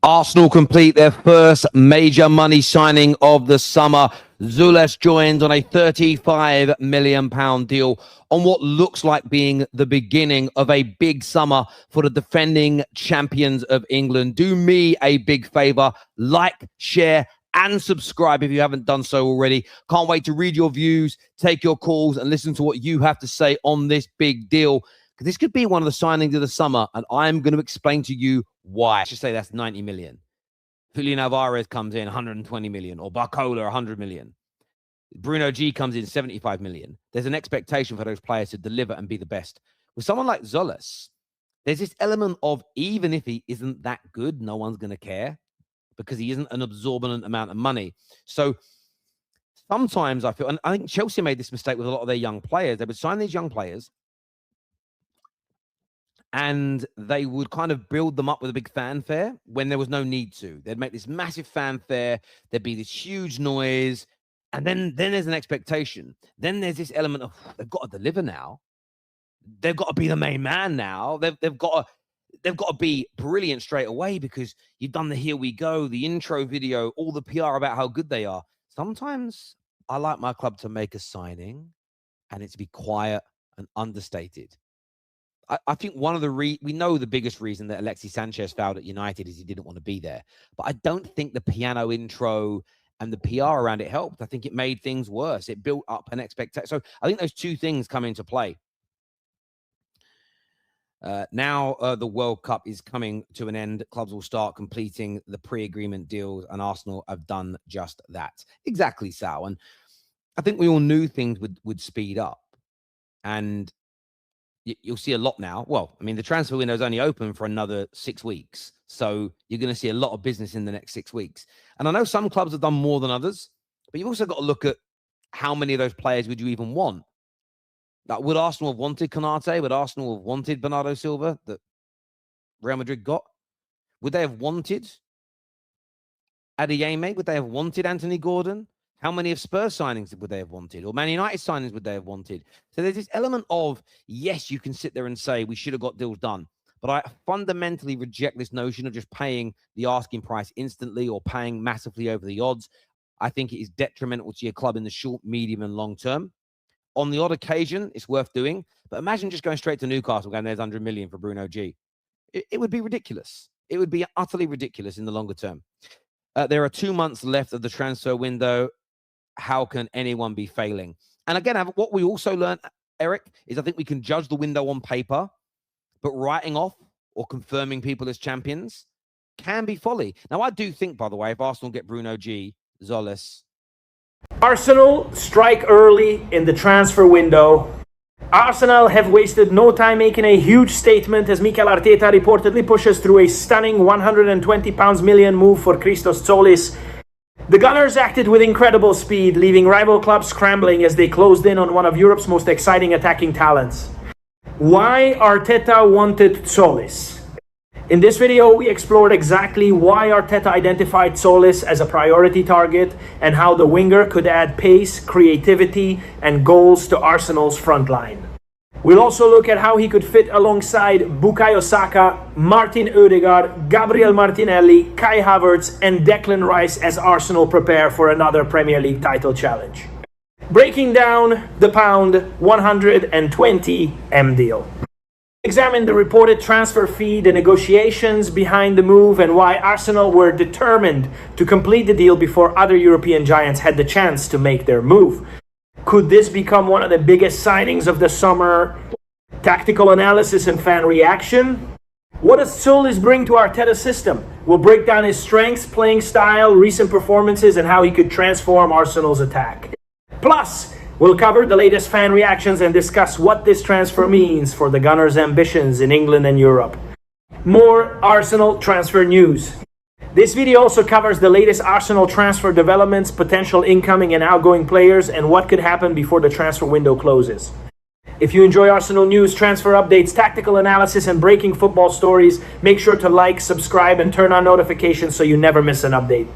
Arsenal complete their first major money signing of the summer. Tzolis joins on a £35 million deal on what looks like being the beginning of a big summer for the defending champions of England. Do me a big favour, like, share, and subscribe if you haven't done so already. Can't wait to read your views, take your calls, and listen to what you have to say on this big deal. Because this could be one of the signings of the summer, and I'm going to explain to you why. I should say that's 90 million. Julian Alvarez comes in 120 million, or Barcola 100 million. Bruno G comes in 75 million. There's an expectation for those players to deliver and be the best. With someone like Tzolis, there's this element of even if he isn't that good, no one's going to care because he isn't an absorbent amount of money. So sometimes I feel, and I think Chelsea made this mistake with a lot of their young players. They would sign these young players and they would kind of build them up with a big fanfare when there was no need to. They'd make this massive fanfare. There'd be this huge noise. And then there's an expectation. Then there's this element of they've got to deliver now. They've got to be the main man now. They've got to be brilliant straight away because you've done the Here We Go, the intro video, all the PR about how good they are. Sometimes I like my club to make a signing and it to be quiet and understated. I think one of the we know the biggest reason that Alexis Sanchez failed at United is he didn't want to be there. But I don't think the piano intro and the PR around it helped. I think it made things worse. It built up an expectation. So I think those two things come into play. Now the World Cup is coming to an end. Clubs will start completing the pre-agreement deals, and Arsenal have done just that. Exactly, Sal. And I think we all knew things would speed up. And you'll see a lot now. Well, I mean, the transfer window is only open for another 6 weeks. So you're going to see a lot of business in the next 6 weeks. And I know some clubs have done more than others, but you've also got to look at how many of those players would you even want? Like, would Arsenal have wanted Konate? Would Arsenal have wanted Bernardo Silva that Real Madrid got? Would they have wanted Adeyemi? Would they have wanted Anthony Gordon? How many of Spurs signings would they have wanted? Or Man United signings would they have wanted? So there's this element of, yes, you can sit there and say we should have got deals done. But I fundamentally reject this notion of just paying the asking price instantly or paying massively over the odds. I think it is detrimental to your club in the short, medium, and long term. On the odd occasion, it's worth doing. But imagine just going straight to Newcastle going, there's 100 million for Bruno G. It would be ridiculous. It would be utterly ridiculous in the longer term. There are 2 months left of the transfer window. How can anyone be failing? And again, what we also learned, Eric, is I think we can judge the window on paper, but writing off or confirming people as champions can be folly. Now, I do think, by the way, if Arsenal get Bruno G, Tzolis. Arsenal strike early in the transfer window. Arsenal have wasted no time making a huge statement as Mikel Arteta reportedly pushes through a stunning £120 million move for Christos Tzolis. The Gunners acted with incredible speed, leaving rival clubs scrambling as they closed in on one of Europe's most exciting attacking talents. Why Arteta wanted Tzolis? In this video, we explored exactly why Arteta identified Tzolis as a priority target and how the winger could add pace, creativity, and goals to Arsenal's front line. We'll also look at how he could fit alongside Bukayo Saka, Martin Odegaard, Gabriel Martinelli, Kai Havertz, and Declan Rice as Arsenal prepare for another Premier League title challenge. Breaking down the pound 120M deal. Examine the reported transfer fee, the negotiations behind the move, and why Arsenal were determined to complete the deal before other European giants had the chance to make their move. Could this become one of the biggest signings of the summer? Tactical analysis and fan reaction. What does Tzolis bring to Arteta's system? We'll break down his strengths, playing style, recent performances, and how he could transform Arsenal's attack. Plus, we'll cover the latest fan reactions and discuss what this transfer means for the Gunners' ambitions in England and Europe. More Arsenal transfer news. This video also covers the latest Arsenal transfer developments, potential incoming and outgoing players, and what could happen before the transfer window closes. If you enjoy Arsenal news, transfer updates, tactical analysis, and breaking football stories, make sure to like, subscribe, and turn on notifications so you never miss an update.